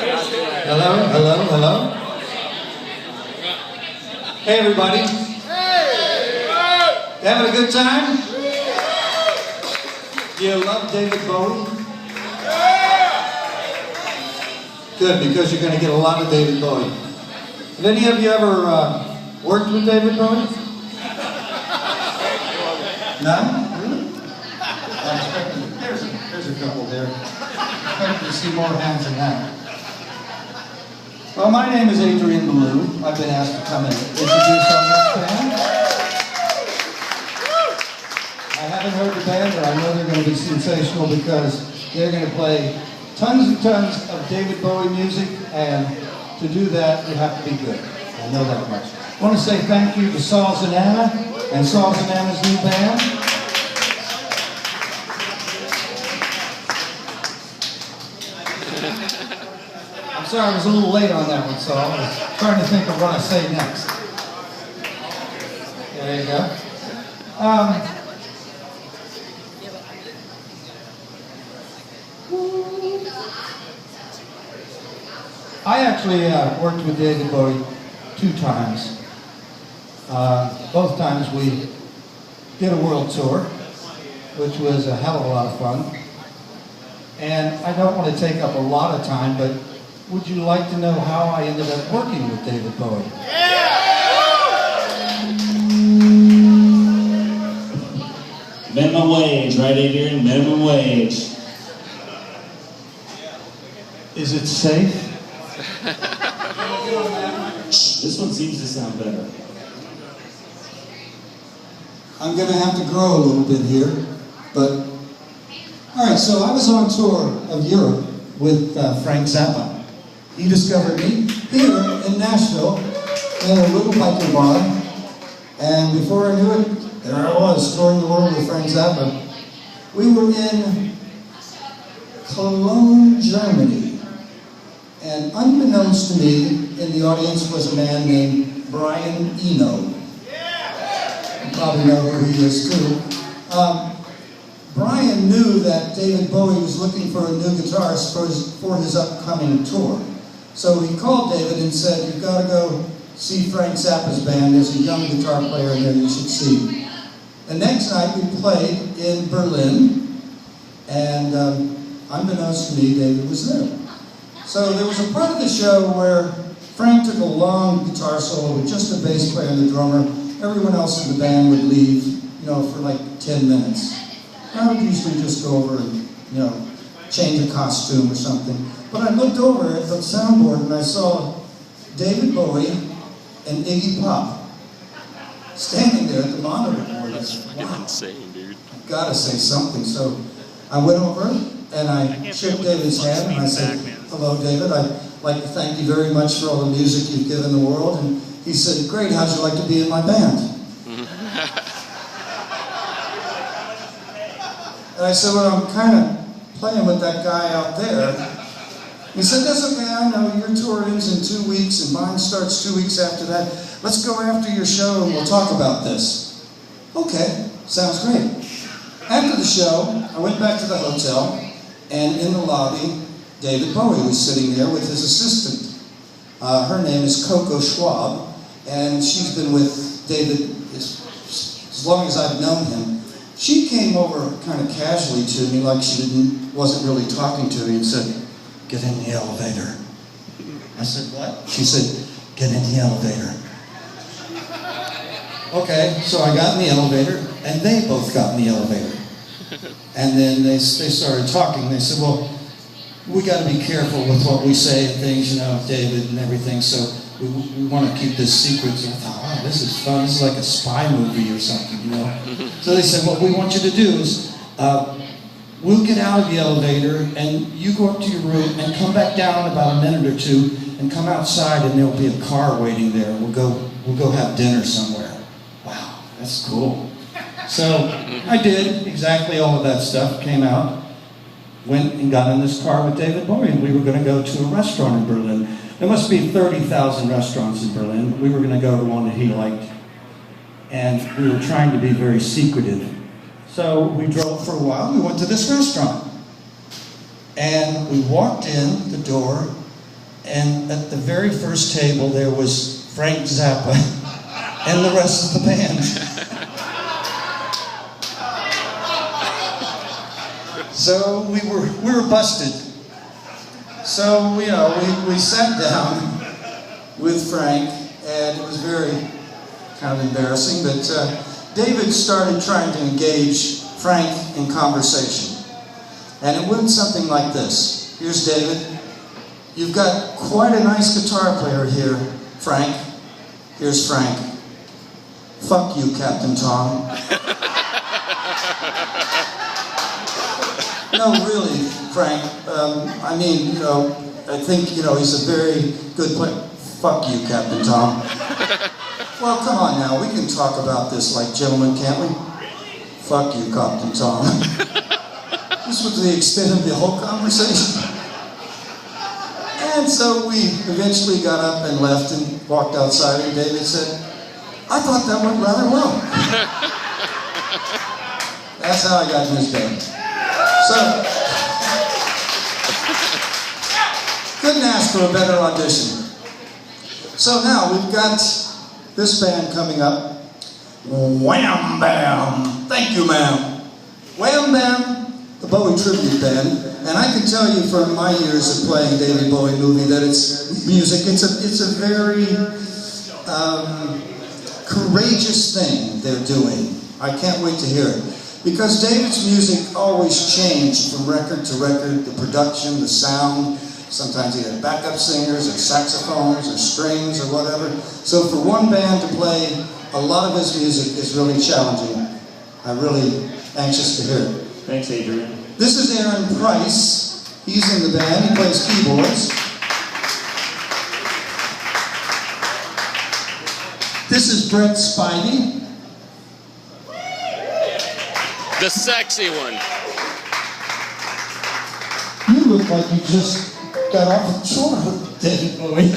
Hello, hello, hello. Hey, everybody. You having a good time? Do you love David Bowie? Good, because you're going to get a lot of David Bowie. Have any of you ever worked with David Bowie? No? Really? There's a couple there. I'm expecting to see more hands than that. Well, my name is Adrian Belew. I've been asked to come and introduce our next band. I haven't heard the band, but I know they're going to be sensational because they're going to play tons and tons of David Bowie music, and to do that, you have to be good. I know that much. I want to say thank you to Saul Zanana and Saul Zanana's new band. I'm sorry I was a little late on that one, Saul. I was trying to think of what I say next. There you go. I actually worked with David Bowie 2 times. Both times we did a world tour, which was a hell of a lot of fun. And I don't want to take up a lot of time, but would you like to know how I ended up working with David Bowie? Minimum wage, right, Adrian? Minimum wage. Is it safe? This one seems to sound better. I'm going to have to grow a little bit here, but... Alright, so I was on tour of Europe with Frank Zappa. He discovered me here in Nashville in a little biker bar, and before I knew it, there I was, touring the world with Frank Zappa. We were in Cologne, Germany, and unbeknownst to me, in the audience was a man named Brian Eno. You probably know who he is too. Brian knew that David Bowie was looking for a new guitarist for his upcoming tour. So he called David and said, "You've got to go see Frank Zappa's band. There's a young guitar player in there you should see." The next night we played in Berlin, and unbeknownst to me, David was there. So there was a part of the show where Frank took a long guitar solo with just the bass player and the drummer. Everyone else in the band would leave, for like 10 minutes. I would usually just go over and, change a costume or something. But I looked over at the soundboard and I saw David Bowie and Iggy Pop standing there at the monitor board. That's fucking insane, dude. I've got to say something. So I went over and I shook David's hand and I said, "Hello, David. I'd like to thank you very much for all the music you've given the world." And he said, "Great, how'd you like to be in my band?" And I said, "Well, I'm kind of playing with that guy out there." He said, "That's okay, I know, your tour ends in 2 weeks and mine starts 2 weeks after that. Let's go after your show and we'll talk about this." Okay, sounds great. After the show, I went back to the hotel, and in the lobby, David Bowie was sitting there with his assistant. Her name is Coco Schwab, and she's been with David as long as I've known him. She came over kind of casually to me, like she wasn't really talking to me, and said, "Get in the elevator." I said, "What?" She said, "Get in the elevator." Okay, so I got in the elevator, and they both got in the elevator. And then they started talking. They said, "Well, we got to be careful with what we say and things, David and everything, so we want to keep this secret." So I thought, "Wow, this is fun. This is like a spy movie or something, So they said, "What we want you to do is, we'll get out of the elevator, and you go up to your room and come back down about a minute or 2, and come outside, and there'll be a car waiting there. We'll go have dinner somewhere." Wow, that's cool. So I did exactly all of that stuff. Came out, went and got in this car with David Bowie, and we were going to go to a restaurant in Berlin. There must be 30,000 restaurants in Berlin. We were going to go to one that he liked, and we were trying to be very secretive. So we drove for a while. We went to this restaurant, and we walked in the door, And at the very first table, there was Frank Zappa and the rest of the band. So we were busted. So, you know, we sat down with Frank, and it was very kind of embarrassing, but David started trying to engage Frank in conversation. And it went something like this. Here's David. You've got quite a nice guitar player here, Frank. Here's Frank. Fuck you, Captain Tom. No, really, Frank. I mean, you know, I think, you know, he's a very good player. Fuck you, Captain Tom. Well, come on now. We can talk about this like gentlemen, can't we? Fuck you, Captain Tom. This was the extent of the whole conversation. And so we eventually got up and left and walked outside, and David said, I thought that went rather well. That's how I got in his band. So, couldn't ask for a better audition. So now we've got this band coming up. Wham Bam! Thank you, ma'am. Wham Bam, the Bowie tribute band. And I can tell you from my years of playing David Bowie movie that it's music. It's a very courageous thing they're doing. I can't wait to hear it. Because David's music always changed from record to record, the production, the sound. Sometimes he had backup singers or saxophones or strings or whatever. So for one band to play a lot of his music is really challenging. I'm really anxious to hear it. Thanks, Adrian. This is Aaron Price. He's in the band. He plays keyboards. This is Brett Spivey. The sexy one. You look like you just got off a tour with David Bowie.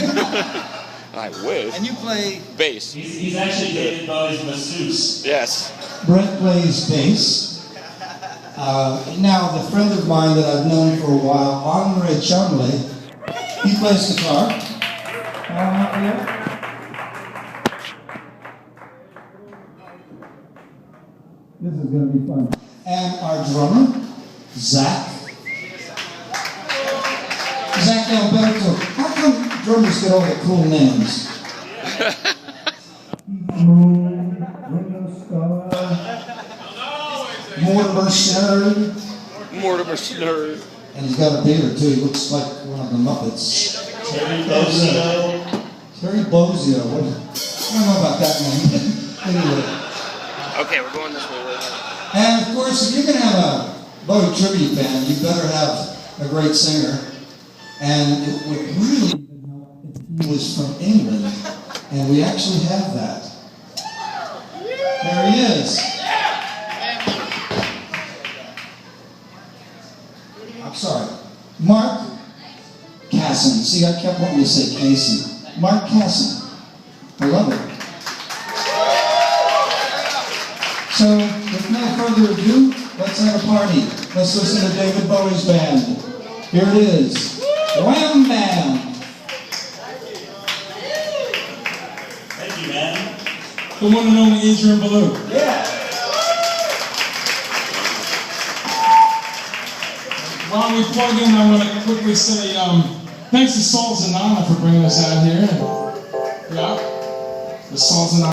I wish. And you play Bass. He's actually David Bowie's masseuse. Yes. Brett plays bass. Now, the friend of mine that I've known for a while, Andre Chumley, he plays guitar. This is going to be fun. And our drummer, Zach Alberto. How come drummers get all the cool names? Mortimer Snurd. And he's got a beard too. He looks like one of the Muppets. Terry Bozio. Terry Bozio. I don't know about that name. Anyway. Okay, we're going this way. And of course, if you're going to have a Bowie tribute band, you better have a great singer. And it would really help if he was from England. And we actually have that. There he is. I'm sorry. Mark Casson. See, I kept wanting to say Casey. Mark Casson. I love it. So, with no further ado, let's have a party. Let's listen to David Bowie's band. Here it is. Wham Bam! Thank you, man. The one and only Adrian Belew. Yeah. While we plug in, I want to quickly say thanks to Saul Zanana for bringing us out here. Yeah, the Saul Zanana.